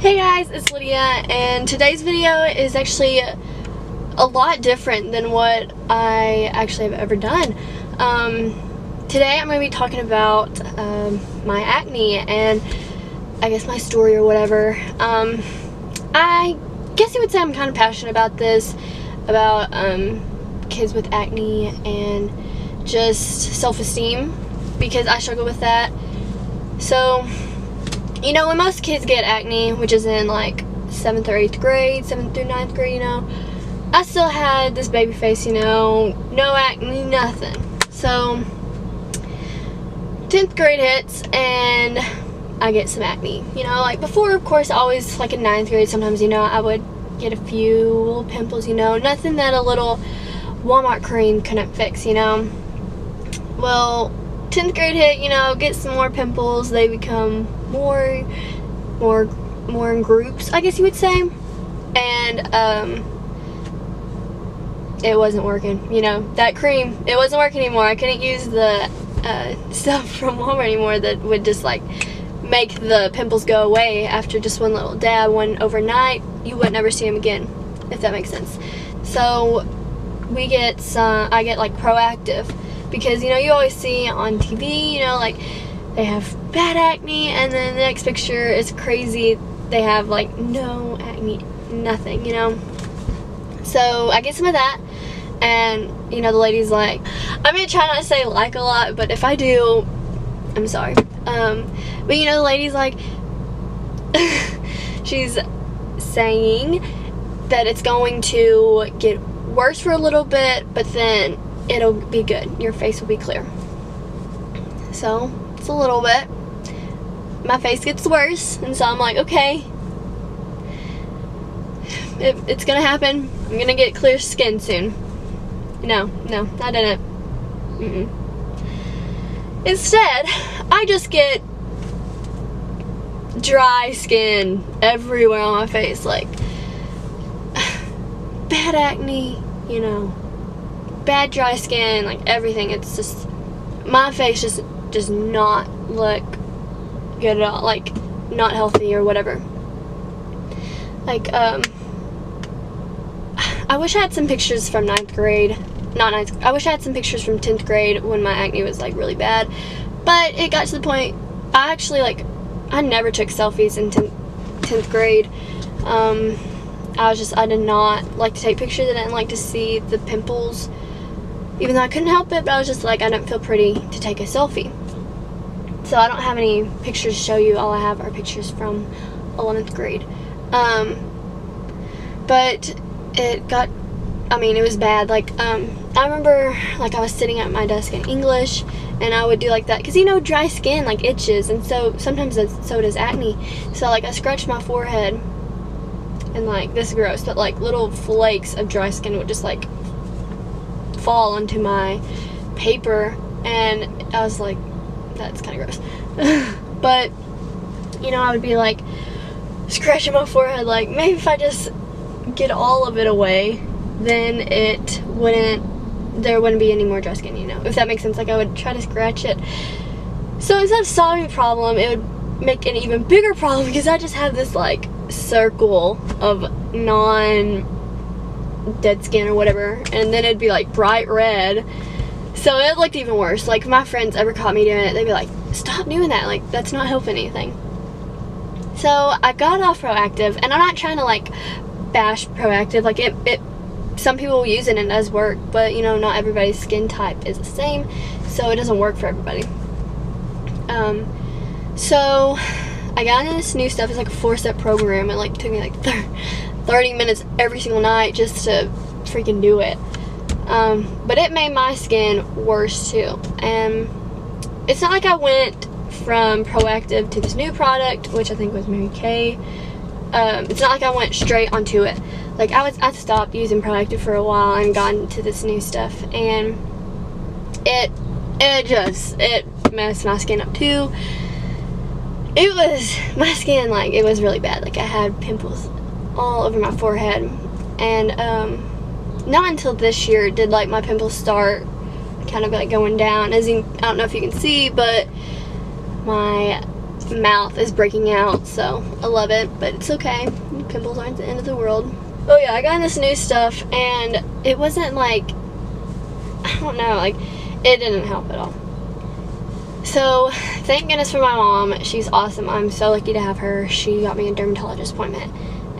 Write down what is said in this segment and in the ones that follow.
Hey guys, it's Lydia, and today's video is actually a lot different than what I actually have ever done. Today I'm going to be talking about my acne and I guess my story or whatever. I guess you would say I'm kind of passionate about this, about kids with acne and just self-esteem, because I struggle with that. So, you know, when most kids get acne, which is in like 7th or 8th grade, 7th through 9th grade, you know, I still had this baby face, you know, no acne, nothing. So 10th grade hits and I get some acne, you know, like before, of course, always like in 9th grade, sometimes, you know, I would get a few little pimples, you know, nothing that a little Walmart cream couldn't fix, you know. Well, 10th grade hit, you know, get some more pimples. They become more in groups, I guess you would say. And it wasn't working, you know. That cream, it wasn't working anymore. I couldn't use the stuff from Walmart anymore that would just like make the pimples go away after just one little dab, one overnight. You would never see them again, if that makes sense. So we get some, I get like Proactive, because, you know, you always see on TV, you know, like they have bad acne and then the next picture is crazy, they have like no acne, nothing, you know. So I get some of that, and you know, the lady's like, I'm gonna try not to say like a lot, but if I do, I'm sorry. But you know, the lady's like she's saying that it's going to get worse for a little bit, but then it'll be good. Your face will be clear. So it's a little bit. My face gets worse, and so I'm like, okay, it's gonna happen. I'm gonna get clear skin soon. No, I didn't. Instead, I just get dry skin everywhere on my face, like bad acne, you know, bad dry skin, like everything. It's just, my face just does not look good at all, like not healthy or whatever. Like I wish I had some pictures from 9th grade, not 9th, I wish I had some pictures from 10th grade when my acne was like really bad, but it got to the point, I actually like, I never took selfies in 10th grade. I did not like to take pictures. I didn't like to see the pimples, even though I couldn't help it, but I was just like, I don't feel pretty to take a selfie. So I don't have any pictures to show you. All I have are pictures from 11th grade. But it got, I mean, it was bad. Like, I remember, like, I was sitting at my desk in English, and I would do like that, because, you know, dry skin, like, itches, and so sometimes so does acne. So, like, I scratched my forehead, and, like, this is gross, but, like, little flakes of dry skin would just, like, fall onto my paper, and I was like, that's kind of gross. But, you know, I would be, like, scratching my forehead, like, maybe if I just get all of it away, then there wouldn't be any more dry skin, you know, if that makes sense. Like, I would try to scratch it. So instead of solving the problem, it would make an even bigger problem, because I just have this, like, circle of non-dead skin or whatever, and then it'd be, like, bright red. So it looked even worse. Like, if my friends ever caught me doing it, they'd be like, stop doing that, like, that's not helping anything. So I got off Proactive, and I'm not trying to, like, bash Proactive. Like, it some people use it and it does work, but, you know, not everybody's skin type is the same, so it doesn't work for everybody. So I got into this new stuff. It's like a 4-step program. It like took me like 30 minutes every single night just to freaking do it. But it made my skin worse too. And it's not like I went from Proactive to this new product, which I think was Mary Kay. It's not like I went straight onto it. Like, I stopped using Proactive for a while and got into this new stuff, and it messed my skin up too. My skin, like, it was really bad. Like, I had pimples all over my forehead, and not until this year did, like, my pimples start kind of like going down. I don't know if you can see, but my mouth is breaking out, so I love it, but it's okay. Pimples aren't the end of the world. Oh yeah, I got in this new stuff, and it wasn't like, I don't know, like, it didn't help at all. So, thank goodness for my mom. She's awesome. I'm so lucky to have her. She got me a dermatologist appointment.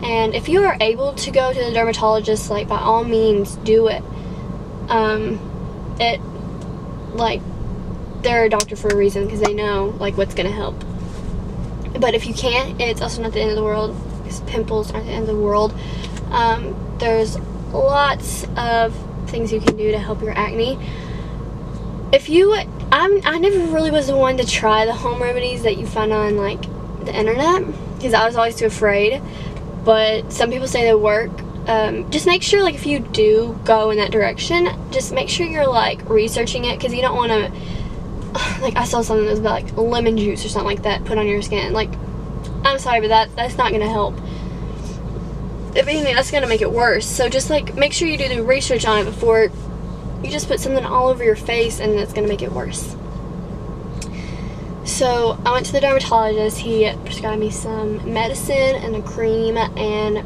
And if you are able to go to the dermatologist, like, by all means, do it. Like, they're a doctor for a reason, because they know, like, what's gonna help. But if you can't, it's also not the end of the world, because pimples aren't the end of the world. There's lots of things you can do to help your acne. I never really was the one to try the home remedies that you find on, like, the internet, because I was always too afraid, but some people say they work. Just make sure, like, if you do go in that direction, just make sure you're, like, researching it, because you don't want to, like, I saw something that was about, like, lemon juice or something like that put on your skin. Like, I'm sorry, but that's not going to help. If anything, that's going to make it worse. So just, like, make sure you do the research on it before you just put something all over your face, and it's going to make it worse. So I went to the dermatologist. He prescribed me some medicine and a cream, and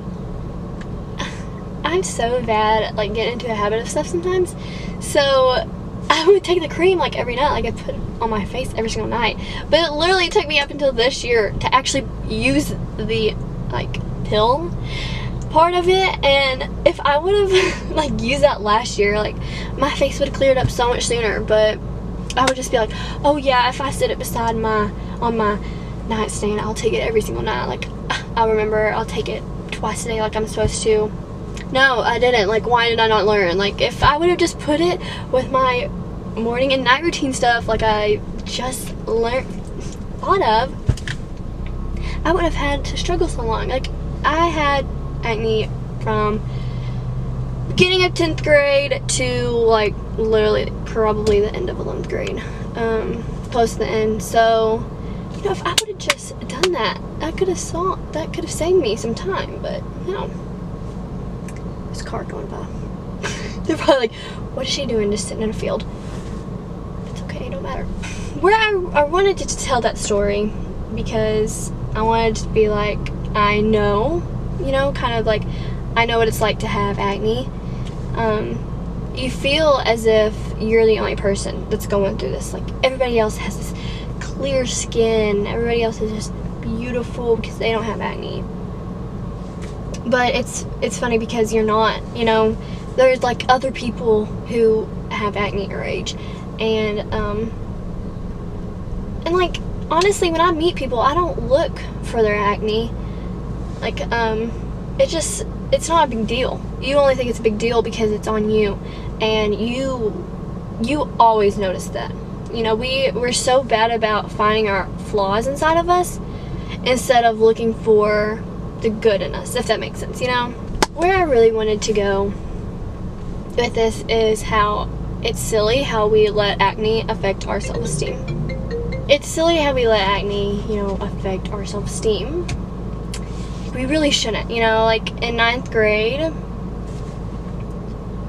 I'm so bad at, like, getting into a habit of stuff sometimes. So I would take the cream, like, every night. Like, I put it on my face every single night. But it literally took me up until this year to actually use the, like, pill part of it. And if I would have, like, used that last year, like, my face would have cleared up so much sooner. But I would just be like, oh yeah, if I sit it beside on my nightstand, I'll take it every single night. Like, I'll remember, I'll take it twice a day like I'm supposed to. No, I didn't. Like, why did I not learn? Like, if I would have just put it with my morning and night routine stuff, like I just thought of, I would have had to struggle so long. Like, I had acne from beginning of 10th grade to, like, literally probably the end of 11th grade, close to the end. So, you know, if I would have just done that, that could have saved me some time. But no, this car going by. They're probably like, what is she doing just sitting in a field? It's okay, don't matter. Where I wanted to tell that story because I wanted to be like, I know, you know, kind of like, I know what it's like to have acne. You feel as if you're the only person that's going through this. Like, everybody else has this clear skin. Everybody else is just beautiful because they don't have acne. But it's funny because you're not, you know. There's, like, other people who have acne your age. And like, honestly, when I meet people, I don't look for their acne. Like, it's not a big deal. You only think it's a big deal because it's on you, and you always notice that. You know, we're so bad about finding our flaws inside of us instead of looking for the good in us, if that makes sense, you know? Where I really wanted to go with this is how it's silly how we let acne affect our self-esteem. It's silly how we let acne, you know, affect our self-esteem. We really shouldn't, you know. Like, in 9th grade,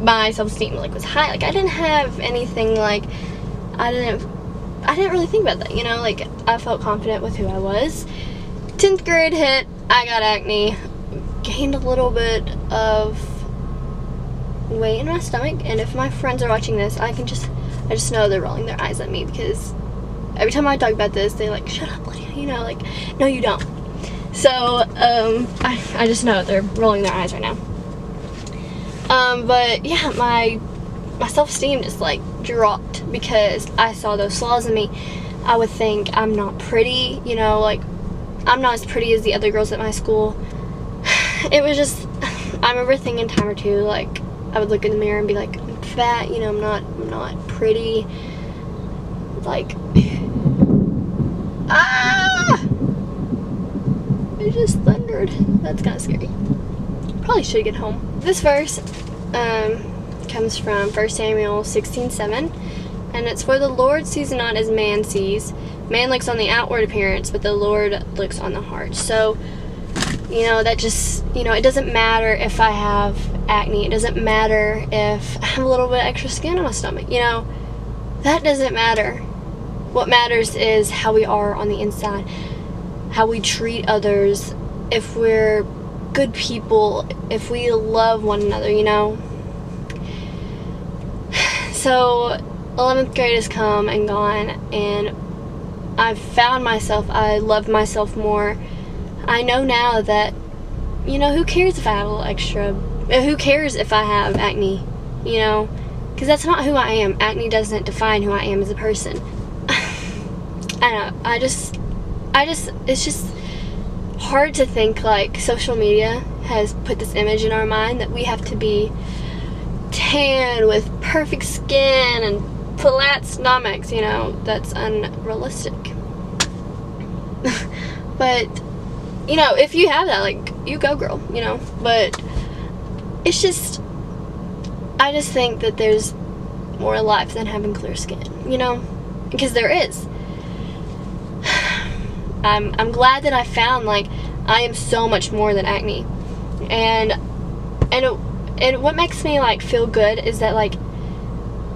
my self-esteem, like, was high. Like, I didn't have anything, like, I didn't really think about that, you know. Like, I felt confident with who I was. 10th grade hit, I got acne, gained a little bit of weight in my stomach, and if my friends are watching this, I just know they're rolling their eyes at me, because every time I talk about this, they're like, shut up, Lydia, you know, like, no, you don't. So, I just know they're rolling their eyes right now. But yeah, my self-esteem just, like, dropped because I saw those flaws in me. I would think I'm not pretty, you know, like, I'm not as pretty as the other girls at my school. It was just, I remember thinking a time or two, like, I would look in the mirror and be like, I'm fat, you know, I'm not pretty. Like, ah! It just thundered. That's kind of scary. Probably should get home. This verse comes from 1 Samuel 16:7, and it's, for the Lord sees not as man sees. Man looks on the outward appearance, but the Lord looks on the heart. So, you know, that just, you know, it doesn't matter if I have acne. It doesn't matter if I have a little bit extra skin on my stomach. You know, that doesn't matter. What matters is how we are on the inside. how we treat others, if we're good people, if we love one another, you know? So 11th grade has come and gone, and I've found myself. I love myself more. I know now that, you know, who cares if I have a little extra, who cares if I have acne, you know, because that's not who I am. Acne doesn't define who I am as a person. I don't know, it's just hard to think, like, social media has put this image in our mind that we have to be tan with perfect skin and flat stomachs, you know. That's unrealistic. But, you know, if you have that, like, you go, girl, you know. But it's just, I just think that there's more life than having clear skin, you know, because there is. I'm glad that I found, like, I am so much more than acne, and what makes me, like, feel good is that, like,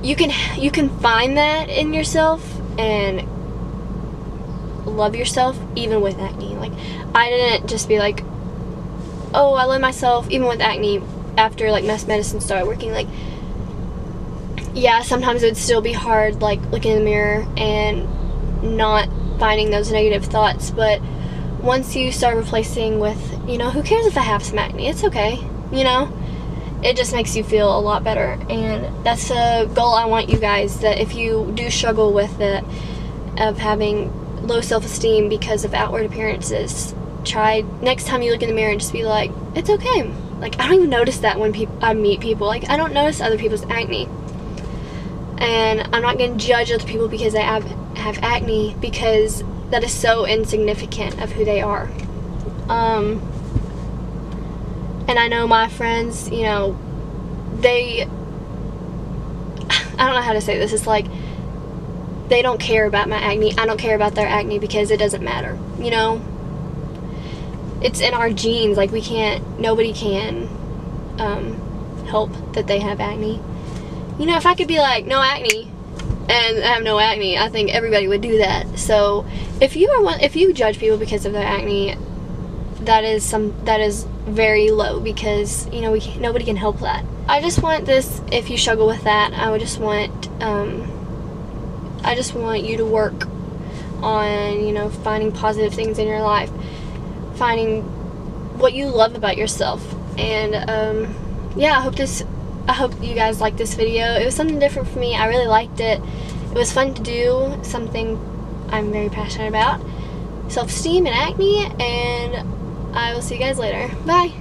you can find that in yourself and love yourself even with acne. Like, I didn't just be like, oh, I love myself even with acne after, like, mass medicine started working. Like, yeah, sometimes it would still be hard, like, looking in the mirror and not finding those negative thoughts, but once you start replacing with, you know, who cares if I have some acne, it's okay, you know, it just makes you feel a lot better. And that's a goal I want you guys, that if you do struggle with it, of having low self-esteem because of outward appearances, try next time you look in the mirror and just be like, it's okay. Like, I don't even notice that when I meet people. Like, I don't notice other people's acne, and I'm not going to judge other people because they have acne, because that is so insignificant of who they are. And I know my friends, you know, I don't know how to say this, it's like, they don't care about my acne, I don't care about their acne, because it doesn't matter, you know? It's in our genes. Like, nobody can help that they have acne. You know, if I could be like, no acne, and have no acne, I think everybody would do that. So if you judge people because of their acne, that is very low, because, you know, nobody can help that. I just want this, if you struggle with that, I just want you to work on, you know, finding positive things in your life, finding what you love about yourself. And yeah, I hope you guys liked this video. It was something different for me. I really liked it. It was fun to do, something I'm very passionate about, self-esteem and acne, and I will see you guys later. Bye.